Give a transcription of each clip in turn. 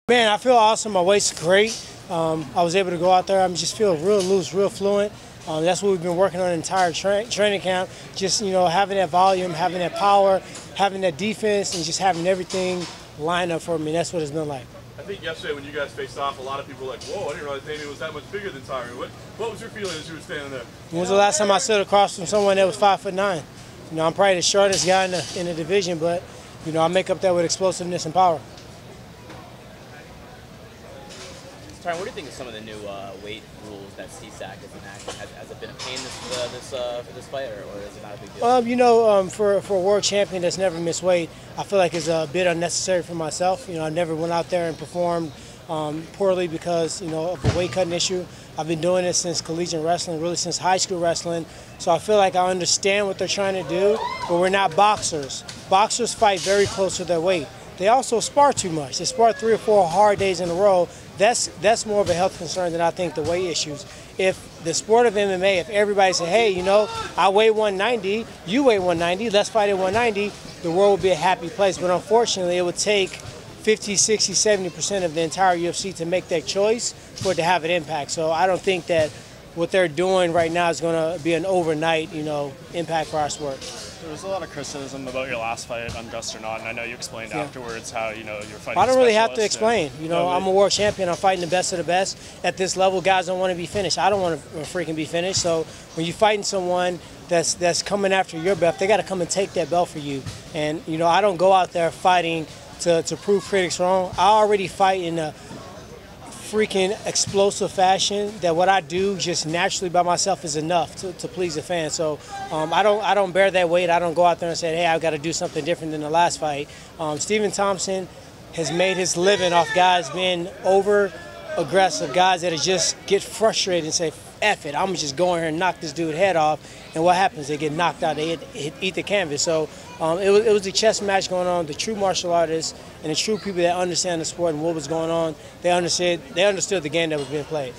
Man, I feel awesome. My weight's great. I was able to go out there. I just feel real loose, real fluent. That's what we've been working on the entire training camp. Just, having that volume, having that power, having that defense, and just having everything line up for me. That's what it's been like. I think yesterday when you guys faced off, a lot of people were like, whoa, I didn't realize Damian was that much bigger than Tyron. What was your feeling as you were standing there? When was the last time I stood across from someone that was 5'9"? I'm probably the shortest guy in the division, but, I make up that with explosiveness and power. Tyron, what do you think of some of the new weight rules that CSAC has enacted? Has it been a pain for this fight, or is it not a big deal? For a world champion that's never missed weight, I feel like it's a bit unnecessary for myself. I never went out there and performed poorly because, of the weight cutting issue. I've been doing this since collegiate wrestling, really since high school wrestling. So I feel like I understand what they're trying to do, but we're not boxers. Boxers fight very close to their weight. They also spar too much. They spar 3 or 4 hard days in a row. That's more of a health concern than I think the weight issues. If the sport of MMA, if everybody said, hey, I weigh 190, you weigh 190, let's fight at 190, the world would be a happy place. But unfortunately, it would take 50, 60, 70% of the entire UFC to make that choice for it to have an impact. So I don't think that what they're doing right now is going to be an overnight, impact for our sport. There was a lot of criticism about your last fight, Undressed or Not, and I know you explained afterwards how, you're fighting I don't really have to explain. And, I'm a world champion. I'm fighting the best of the best. At this level, guys don't want to be finished. I don't want to freaking be finished. So when you're fighting someone that's coming after your belt, they got to come and take that belt for you. And, I don't go out there fighting to prove critics wrong. I already fight in a freaking explosive fashion that what I do just naturally by myself is enough to please the fans. So I don't bear that weight. I don't go out there and say, hey, I've got to do something different than the last fight. Stephen Thompson has made his living off guys being over aggressive, guys that just get frustrated and say, F it, I'm just going here and knock this dude's head off. And what happens? They get knocked out. They eat the canvas. So it was a chess match going on. The true martial artists and the true people that understand the sport and what was going on, they understood the game that was being played.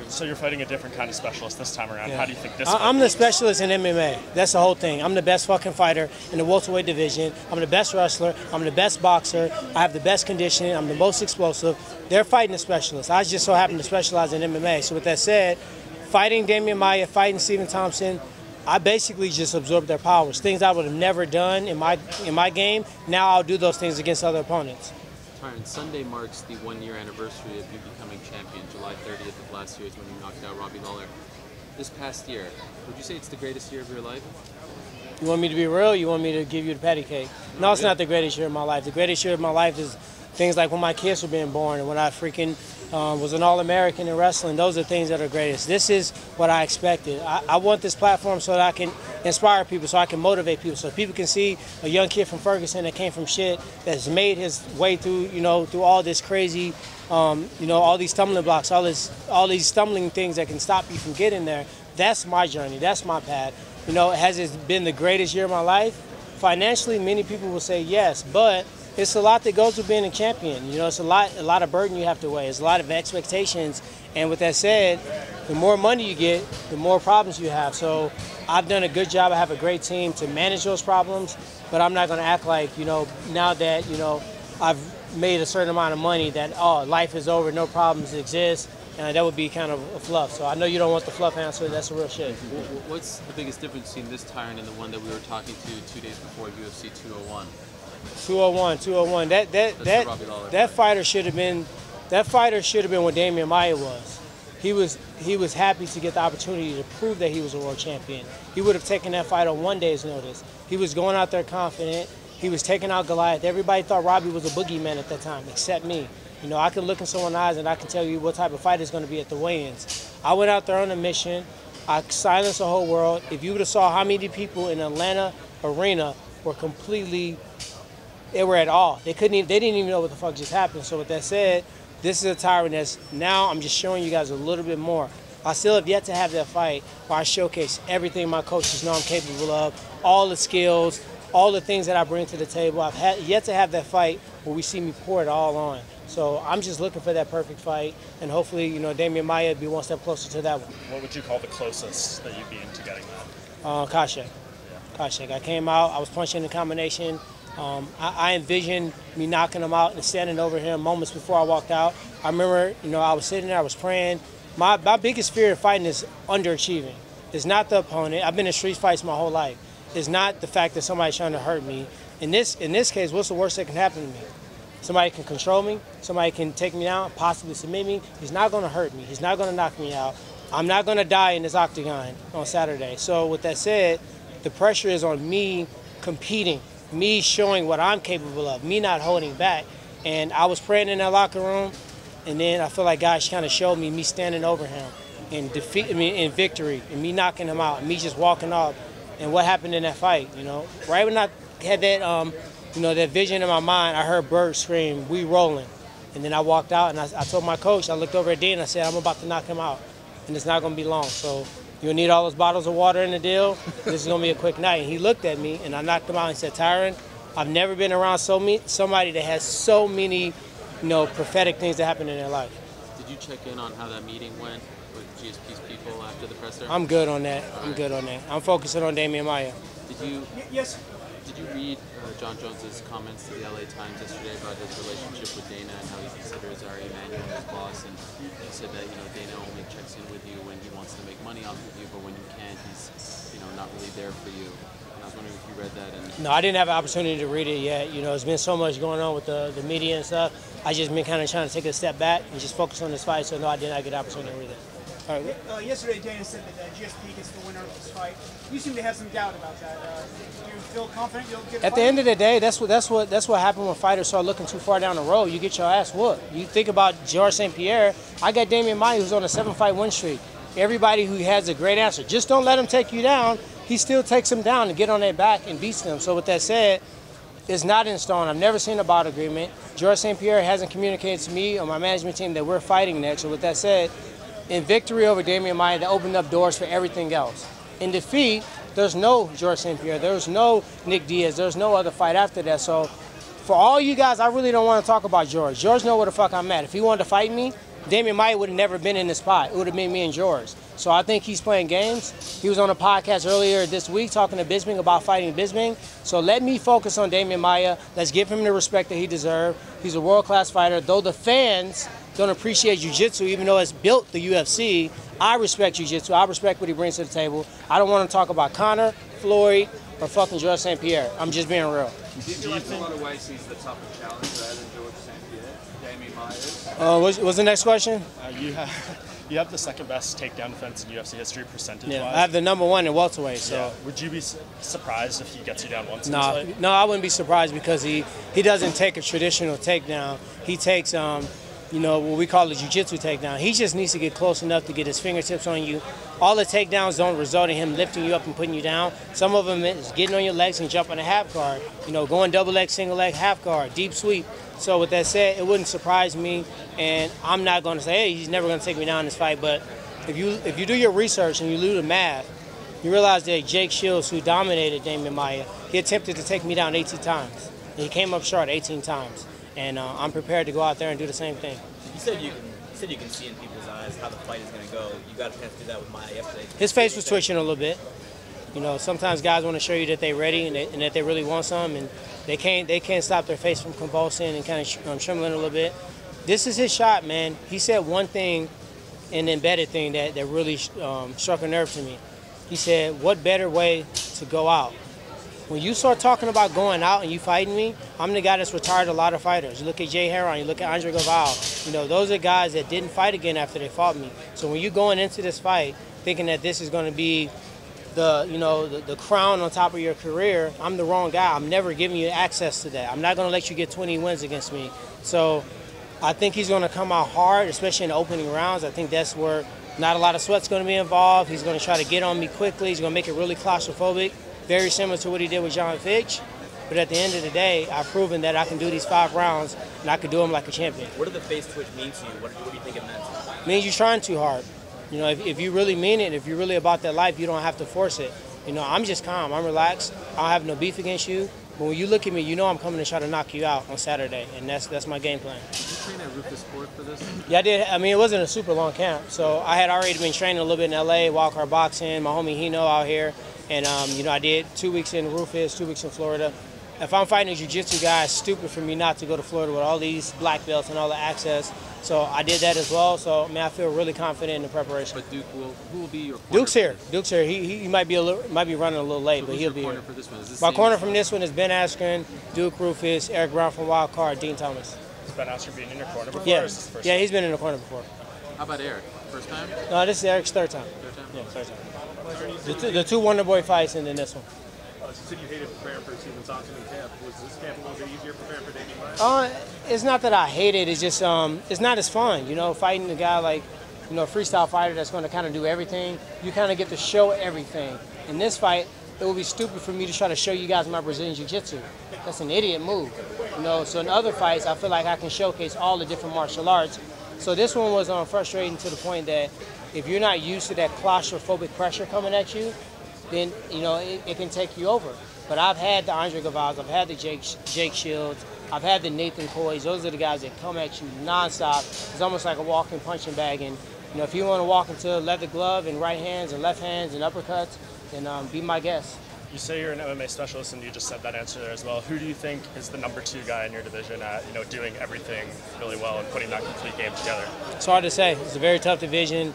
So you're fighting a different kind of specialist this time around. Yeah. How do you think this I'm the specialist in MMA. That's the whole thing. I'm the best fucking fighter in the welterweight division. I'm the best wrestler. I'm the best boxer. I have the best conditioning. I'm the most explosive. They're fighting the specialists. I just so happen to specialize in MMA. So with that said, fighting Damian Maia, fighting Stephen Thompson, I basically just absorbed their powers. Things I would have never done in my game, now I'll do those things against other opponents. Tyron, Sunday marks the 1-year anniversary of you becoming champion. July 30th of last year is when you knocked out Robbie Lawler. This past year, would you say it's the greatest year of your life? You want me to be real? You want me to give you the patty cake? No, it's not the greatest year of my life. The greatest year of my life is things like when my kids were being born and when I freaking was an All-American in wrestling. Those are things that are greatest. This is what I expected. I want this platform so that I can inspire people, so I can motivate people, so people can see a young kid from Ferguson that came from shit, that's made his way through, through all this crazy, all these stumbling blocks, all these stumbling things that can stop you from getting there. That's my journey. That's my path. Has it been the greatest year of my life? Financially, many people will say yes, but it's a lot that goes with being a champion. It's a lot of burden you have to weigh. It's a lot of expectations. And with that said, the more money you get, the more problems you have. So I've done a good job. I have a great team to manage those problems. But I'm not going to act like, now that, I've made a certain amount of money that, oh, life is over, no problems exist. And that would be kind of a fluff. So I know you don't want the fluff answer. That's the real shit. What's the biggest difference between this Tyron and the one that we were talking to 2 days before UFC 201? 201. That fighter should have been what Damian Maia was. He was happy to get the opportunity to prove that he was a world champion. He would have taken that fight on 1 day's notice. He was going out there confident. He was taking out Goliath. Everybody thought Robbie was a boogeyman at that time, except me. I can look in someone's eyes and I can tell you what type of fight it's going to be at the weigh-ins. I went out there on a mission. I silenced the whole world. If you would have saw how many people in Atlanta arena were completely, they were at awe. They didn't even know what the fuck just happened. So with that said, this is a Tyron that's now I'm just showing you guys a little bit more. I still have yet to have that fight where I showcase everything my coaches know I'm capable of, all the skills, all the things that I bring to the table. I've yet to have that fight where we see me pour it all on. So I'm just looking for that perfect fight, and hopefully, Damian Maia be one step closer to that one. What would you call the closest that you'd be into getting that? Kashek. I came out, I was punching the combination, I envisioned me knocking him out and standing over him moments before I walked out. I remember, I was sitting there, I was praying. My biggest fear of fighting is underachieving. It's not the opponent. I've been in street fights my whole life. It's not the fact that somebody's trying to hurt me. In this case, what's the worst that can happen to me? Somebody can control me. Somebody can take me down, possibly submit me. He's not going to hurt me. He's not going to knock me out. I'm not going to die in this octagon on Saturday. So with that said, the pressure is on me competing, me showing what I'm capable of, me not holding back. And I was praying in that locker room, and then I feel like God kind of showed me standing over him and in victory, and me knocking him out, and me just walking off. And what happened in that fight, Right when I had that, that vision in my mind, I heard Bird scream, "We rolling." And then I walked out, and I told my coach, I looked over at Dean, and I said, I'm about to knock him out, and it's not going to be long. So you'll need all those bottles of water in the deal. This is going to be a quick night. And he looked at me, and I knocked him out and said, Tyron, I've never been around somebody that has so many, prophetic things that happen in their life. Did you check in on how that meeting went with GSP's people after the presser? I'm good on that. I'm good on that. I'm focusing on Damian Maia. Yes. Did you read John Jones's comments to the LA Times yesterday about his relationship with Dana and how he considers Ari Emanuel his boss? And he said that Dana only checks in with you when he wants to make money off of you, but when you can't, he's not really there for you. And I was wondering if you read that. No, I didn't have an opportunity to read it yet. There's been so much going on with the media and stuff. I just been kind of trying to take a step back and just focus on this fight. So no, I did not get an opportunity to read it. All right. Yesterday, Dana said that GSP gets the winner of this fight. You seem to have some doubt about that. Do you feel confident you'll get? At the end of the day, that's what happened when fighters start looking too far down the road. You get your ass whooped. You think about Georges St. Pierre. I got Damian Maia, who's on a 7-fight win streak. Everybody who has a great answer, just don't let him take you down. He still takes him down and get on their back and beats them. So with that said, it's not in stone. I've never seen a bout agreement. Georges St. Pierre hasn't communicated to me or my management team that we're fighting next. So with that said, in victory over Damian Maia, that opened up doors for everything else. In defeat, there's no Georges St. Pierre, there's no Nick Diaz, there's no other fight after that. So for all you guys, I really don't want to talk about George. George knows where the fuck I'm at. If he wanted to fight me, Damian Maia would have never been in this spot. It would have been me and George. So I think he's playing games. He was on a podcast earlier this week talking to Bisping about fighting Bisping. So let me focus on Damian Maia. Let's give him the respect that he deserves. He's a world-class fighter. Though the fans don't appreciate jiu-jitsu, even though it's built the UFC, I respect jiu-jitsu. I respect what he brings to the table. I don't want to talk about Conor, Floyd, or fucking Georges St. Pierre. I'm just being real. Do you think in a lot of ways he's the tougher challenger than Georges St. Pierre, Damian Maia is? What's the next question? You have the second best takedown defense in UFC history percentage-wise. Yeah, I have the number one in welterweight. So yeah. Would you be surprised if he gets you down once? No, I wouldn't be surprised because he doesn't take a traditional takedown. He takes what we call a jiu-jitsu takedown. He just needs to get close enough to get his fingertips on you. All the takedowns don't result in him lifting you up and putting you down. Some of them is getting on your legs and jumping a half guard. Going double leg, single leg, half guard, deep sweep. So with that said, it wouldn't surprise me, and I'm not going to say, hey, he's never going to take me down in this fight. But if you do your research and you do the math, you realize that Jake Shields, who dominated Damian Maia, he attempted to take me down 18 times. And he came up short 18 times. And I'm prepared to go out there and do the same thing. You said you can see in people's eyes how the fight is going to go. You got a chance to do that with Maia yesterday. His face was twitching a little bit. Sometimes guys want to show you that they're ready and that they really want something, and they can't stop their face from convulsing and kind of trembling a little bit. This is his shot, man. He said one thing, an embedded thing that really struck a nerve to me. He said, what better way to go out? When you start talking about going out and you fighting me, I'm the guy that's retired a lot of fighters. You look at Jay Heron, you look at Andre Galval. Those are guys that didn't fight again after they fought me. So when you're going into this fight thinking that this is going to be the crown on top of your career, I'm the wrong guy. I'm never giving you access to that. I'm not going to let you get 20 wins against me. So I think he's going to come out hard, especially in the opening rounds. I think that's where not a lot of sweat's going to be involved. He's going to try to get on me quickly. He's going to make it really claustrophobic, very similar to what he did with John Fitch. But at the end of the day, I've proven that I can do these 5 rounds, and I can do them like a champion. What did the face twitch mean to you? What do you think it meant? It means you're trying too hard. If you really mean it, if you're really about that life, you don't have to force it. I'm just calm. I'm relaxed. I don't have no beef against you. But when you look at me, I'm coming to try to knock you out on Saturday, and that's my game plan. Did you train at Rufus Sport for this? Yeah, I did. It wasn't a super long camp. So I had already been training a little bit in L.A., Wildcard Boxing, my homie Hino out here. And, I did 2 weeks in Rufus, 2 weeks in Florida. if I'm fighting a jiu-jitsu guy, it's stupid for me not to go to Florida with all these black belts and all the access. So I did that as well. So, I mean, I feel really confident in the preparation. But who will be your corner? Duke's here. Duke's here. He might be running a little late, So but who's he'll your be corner here. for this one? Is this My same corner as- from this one is Ben Askren, Duke Rufus, Eric Brown from Wild Card, Dean Thomas. Has Ben Askren been in your corner before? Yeah, Or is this the first yeah, time? he's been in the corner before. How about Eric? First time? No, this is Eric's third time. Third time? Yeah, third time. The two Wonder Boy fights and then this one. You said you hated preparing for Stephen Thompson in camp. Was this camp a little bit easier preparing for Damian Maia? It's not that I hate it. It's just it's not as fun. You know, fighting a guy like, you know, a freestyle fighter that's going to kind of do everything. You kind of get to show everything. In this fight, it would be stupid for me to try to show you guys my Brazilian Jiu-Jitsu. That's an idiot move. You know, so in other fights, I feel like I can showcase all the different martial arts. So this one was frustrating to the point that if you're not used to that claustrophobic pressure coming at you, then, you know, it can take you over. But I've had the Andre Gavaz, I've had the Jake Shields, I've had the Nathan Coys. Those are the guys that come at you nonstop. It's almost like a walking punching bag. And, you know, if you want to walk into a leather glove and right hands and left hands and uppercuts, then be my guest. You say you're an MMA specialist, and you just said that answer there as well. Who do you think is the #2 guy in your division at, you know, doing everything really well and putting that complete game together? It's hard to say. It's a very tough division.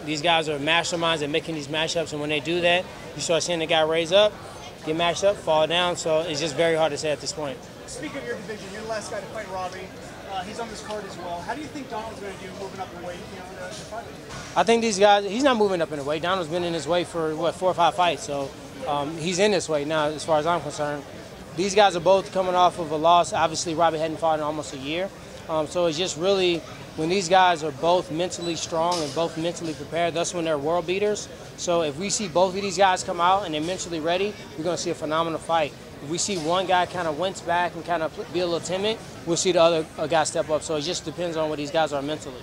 These guys are masterminds at making these matchups, and when they do that, you start seeing the guy raise up, get matched up, fall down. So it's just very hard to say at this point. Speaking of your division, you're the last guy to fight Robbie. He's on this card as well. How do you think Donald's going to do moving up in weight, you know, to fight him? I think these guys, he's not moving up in the weight. Donald's been in his weight for, 4 or 5 fights. So he's in this weight now, as far as I'm concerned. These guys are both coming off of a loss. Obviously, Robbie hadn't fought in almost a year. So it's just really, when these guys are both mentally strong and both mentally prepared, that's when they're world beaters. So if we see both of these guys come out and they're mentally ready, we're going to see a phenomenal fight. If we see one guy kind of wince back and kind of be a little timid, we'll see the other guy step up. So it just depends on what these guys are mentally.